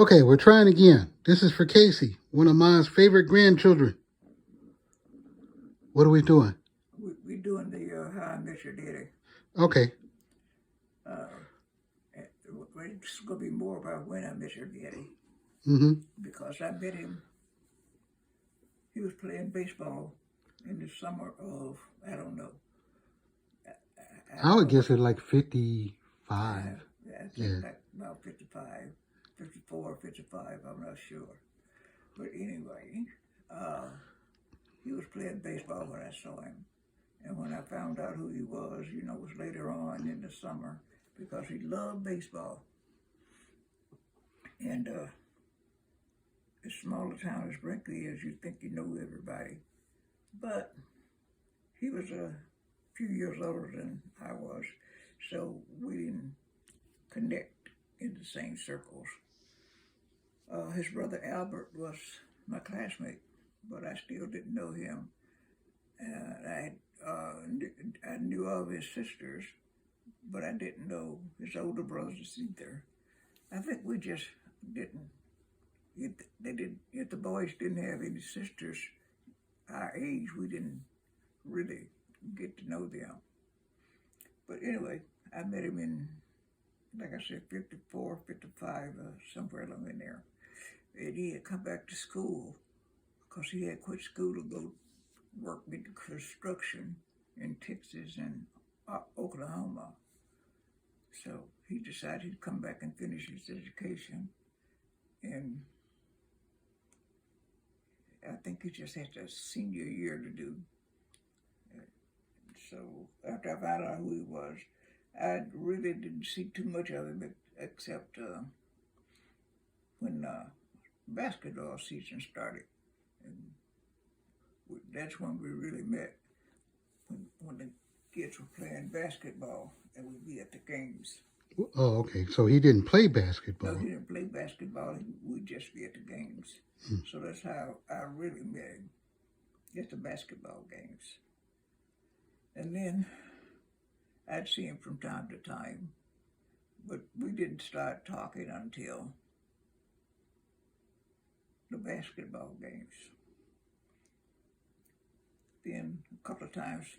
Okay, we're trying again. This is for Casey, one of my favorite grandchildren. What are we doing? We're doing the How I Met Your Daddy. Okay. It's going to be more about when I met your daddy. Mm-hmm. Because I met him, he was playing baseball in the summer of, I don't know. I would guess it like 55. I think like about 55, 54, 55, I'm not sure. But anyway, he was playing baseball when I saw him. And when I found out who he was, it was later on in the summer because he loved baseball. And as small a town as Brinkley is, you think you know everybody. But he was a few years older than I was, so we didn't connect in the same circles. His brother Albert was my classmate, but I still didn't know him. I knew of his sisters, but I didn't know his older brothers either. I think we just didn't. If the boys didn't have any sisters our age, we didn't really get to know them. But anyway, I met him in, like I said, 54, 55, somewhere along in there. And he had come back to school because he had quit school to go work in construction in Texas and Oklahoma. So he decided he'd come back and finish his education. And I think he just had a senior year to do. So after I found out who he was, I really didn't see too much of him except when basketball season started. And that's when we really met, when the kids were playing basketball and we'd be at the games. Oh, okay. So he didn't play basketball. No, he didn't play basketball. We'd just be at the games. So that's how I really met him, at the basketball games. And then I'd see him from time to time, but we didn't start talking until the basketball games. Then a couple of times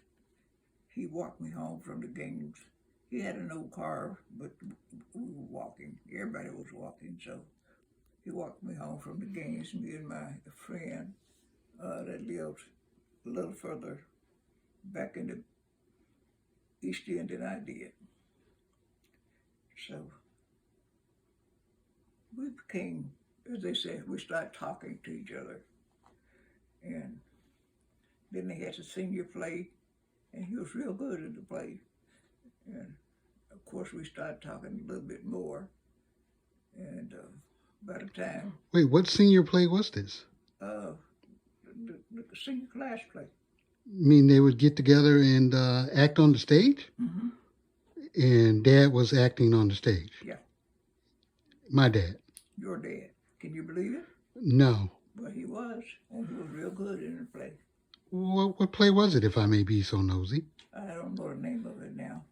he walked me home from the games. He had an old car, but we were walking. Everybody was walking, so he walked me home from the games. Me and my friend that lived a little further back in the East End than I did. So we became, as they said, we started talking to each other. And then they had the senior play, and he was real good at the play. And of course, we started talking a little bit more. And by the time. Wait, what senior play was this? The senior class play. I mean, they would get together and act on the stage? Mm-hmm. And Dad was acting on the stage? Yeah. My dad? Your dad. Can you believe it? No. Well, he was, and he was real good in the play. What play was it, if I may be so nosy? I don't know the name of it now,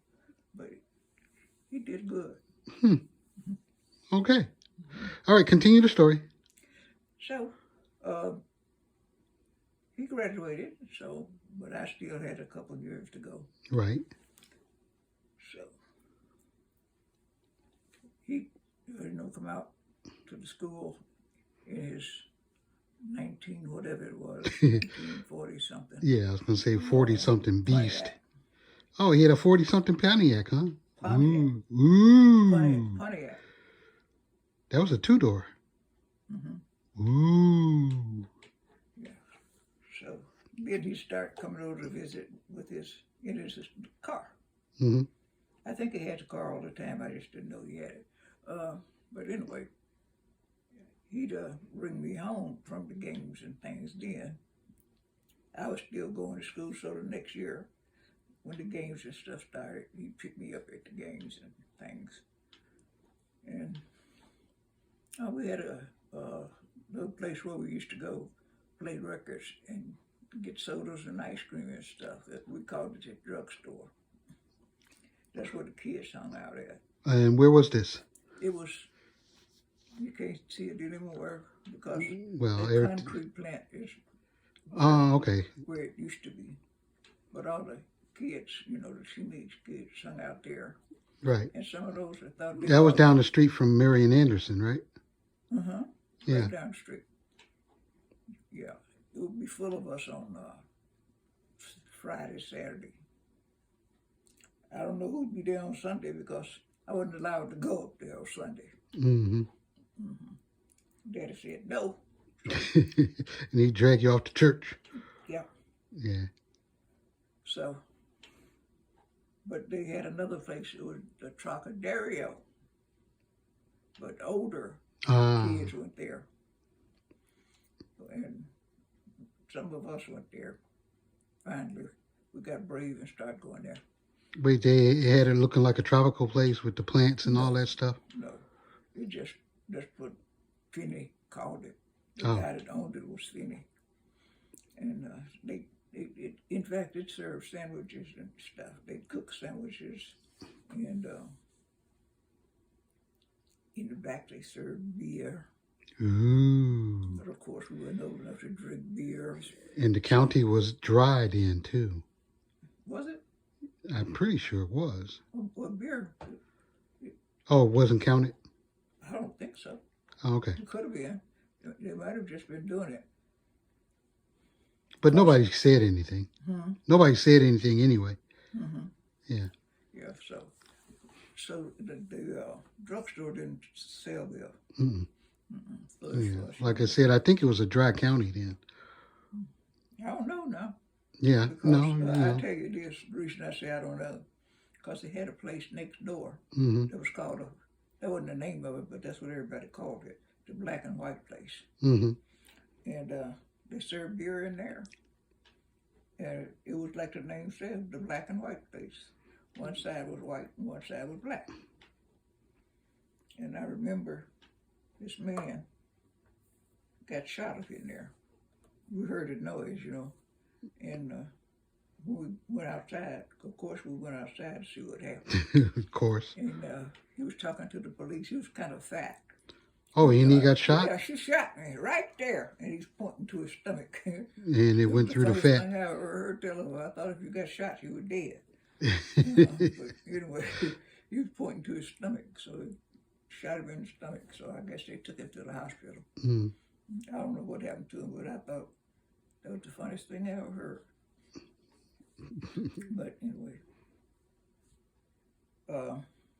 but he did good. Okay. All right, continue the story. So, he graduated, but I still had a couple of years to go. Right. So, he, come out to the school in his 1940 something. Yeah, I was going to say 40-something beast. Pontiac. Oh, he had a 40-something Pontiac, huh? Pontiac. Ooh. Pontiac. That was a two-door. Mm-hmm. Ooh. Yeah. So then he started coming over to visit in his car. Mm-hmm. I think he had the car all the time. I just didn't know he had it. But anyway, he'd bring me home from the games and things then. I was still going to school, so the next year, when the games and stuff started, he'd pick me up at the games and things. And we had a little place where we used to go play records and get sodas and ice cream and stuff. We called it a drugstore. That's where the kids hung out at. And where was this? It was You can't see it anymore because Well, the concrete plant is oh, okay. where it used to be. But all the kids, the teenage kids hung out there. Right. And some of those I thought That was down the street from Marion Anderson, right? Uh-huh. Yeah. Right down the street. Yeah. It would be full of us on Friday, Saturday. I don't know who'd be there on Sunday because I wasn't allowed to go up there on Sunday. Mm-hmm. Daddy said no. And he dragged you off to church. Yeah. Yeah. So, but they had another place. It was the Trocadero. But older kids went there. And some of us went there. Finally, we got brave and started going there. Wait, they had it looking like a tropical place with the plants and all that stuff? No. It just what Finney called it. The Oh. guy that owned it was Finney. And in fact, it served sandwiches and stuff. They'd cook sandwiches. And in the back, they served beer. Ooh. But of course, we weren't old enough to drink beer. And the county was dry then, too. Was it? I'm pretty sure it was. Well, beer, Oh, it wasn't counted? I don't think so. Oh, okay. It could have been. They might have just been doing it. But nobody said anything. Hmm. Nobody said anything anyway. Mm-hmm. Yeah. Yeah, so the drugstore didn't sell beer. Mm-mm. Yeah. Flush. Like I said, I think it was a dry county then. I don't know now. Yeah. Because, No. I tell you this, the reason I say I don't know, because they had a place next door Mm-hmm. that was called, that wasn't the name of it, but that's what everybody called it, the Black and White place. Mm-hmm. And they served beer in there. And it was like the name says, the Black and White place. One side was white and one side was black. And I remember this man got shot up in there. We heard a noise, and when we went outside, of course we went outside to see what happened. Of course. And he was talking to the police. He was kind of fat. Oh, and he got shot? Yeah, she shot me right there. And he's pointing to his stomach. And it went through the first fat. thing I ever heard tell him, I thought if you got shot, you were dead. But anyway, he was pointing to his stomach, so he shot him in the stomach. So I guess they took him to the hospital. Mm. I don't know what happened to him, but I thought that was the funniest thing I ever heard. But anyway,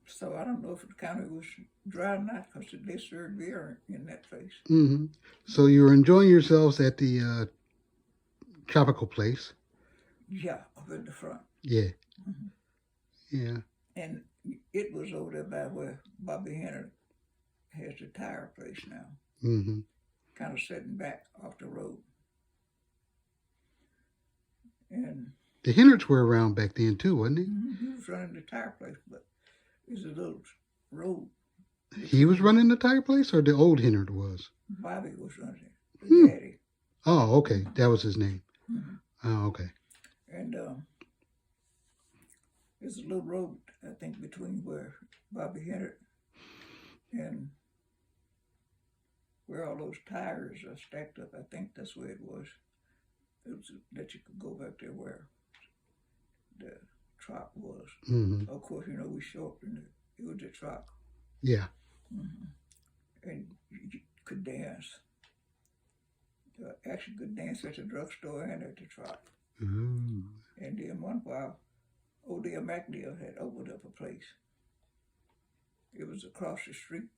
so I don't know if the county was dry or not because they served beer in that place. Mm-hmm. So you were enjoying yourselves at the tropical place? Yeah, up in the front. Yeah. Mm-hmm. Yeah. And it was over there by where Bobby Henner has the tire place now. Mm-hmm. Kind of sitting back off the road. And the Hennerds were around back then too, wasn't he? Mm-hmm, he was running the tire place, but there's a little road. He was running the tire place, or the old Hennard was? Bobby was running it, the daddy. Oh, okay. That was his name. Mm-hmm. Oh, okay. And there's a little road, I think, between where Bobby Hennard and where all those tires are stacked up. I think that's where it was. It was that you could go back there where the truck was. Mm-hmm. Of course, we shortened it. It was the truck. Yeah. Mm-hmm. And you could dance. Actually could dance at the drugstore and at the truck. Ooh. And then one while, Odell McNeil had opened up a place. It was across the street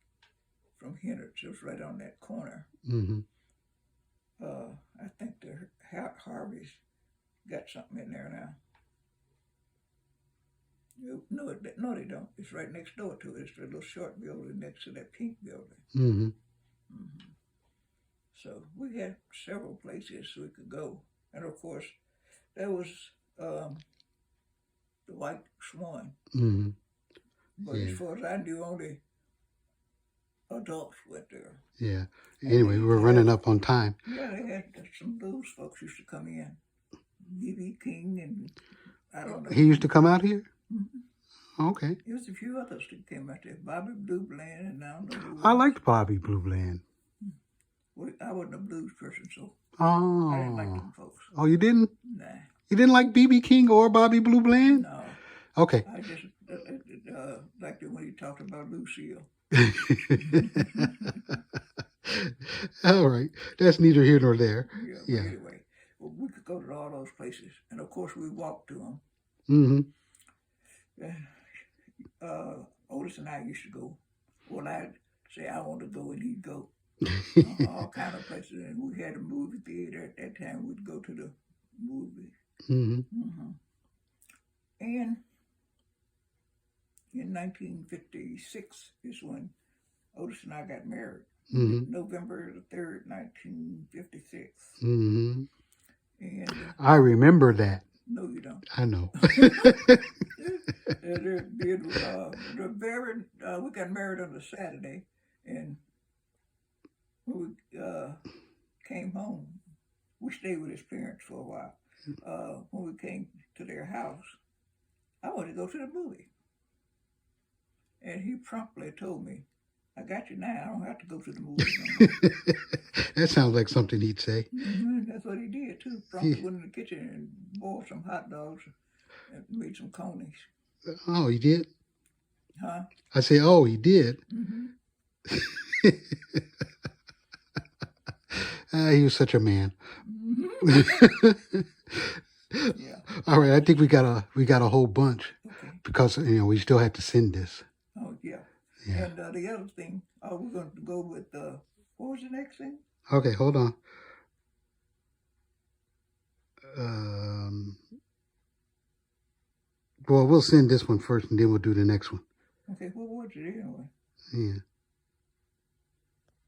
from Hennard's. It was right on that corner. Mm-hmm. I think the Harvey's got something in there now. No, they don't. It's right next door to it. It's the little short building next to that pink building. Mm-hmm. Mm-hmm. So we had several places we could go. And of course, there was the White Swan. Mm-hmm. But as far as I knew, only adults went there. Yeah. Anyway, we're running up on time. Yeah, they had some blues folks used to come in. B.B. King and I don't know. He used to come out here? Mm-hmm. Okay. There was a few others that came out there. Bobby Blue Bland, and I don't know who I else. liked Bobby Blue Bland. Well, I wasn't a blues person, so I didn't like Oh. them folks. Oh, you didn't? Nah, You didn't like B.B. King or Bobby Blue Bland? no. Okay. I just liked it when he talked about Lucille. All right. That's neither here nor there. Yeah, but Yeah. anyway, well, we could go to all those places, and of course we walked to them. Mm-hmm. Otis and I used to go. Well, I'd say I want to go, and he'd go. All kind of places, and we had a movie theater at that time. We'd go to the movies. Mm-hmm. And in 1956 is when Otis and I got married. Mm-hmm. November the 3rd, 1956. Mm-hmm. And I remember that. no, you don't. I know. We got married on a Saturday, and when we came home, we stayed with his parents for a while. When we came to their house, I wanted to go to the movie. And he promptly told me, I got you now. I don't have to go to the movie no more. That sounds like something he'd say. That's what he did, too. Promptly went in the kitchen and boiled some hot dogs and made some conies. Oh, he did? Huh? I say, oh, he did. Mm-hmm. He was such a man. Mm-hmm. Yeah. All right, I think we got a whole bunch Okay. because we still have to send this. Oh, yeah. Yeah. And the other thing, we're going to go with, what was the next thing? Okay, hold on. Well, we'll send this one first, and then we'll do the next one. Okay, what was it anyway? Yeah.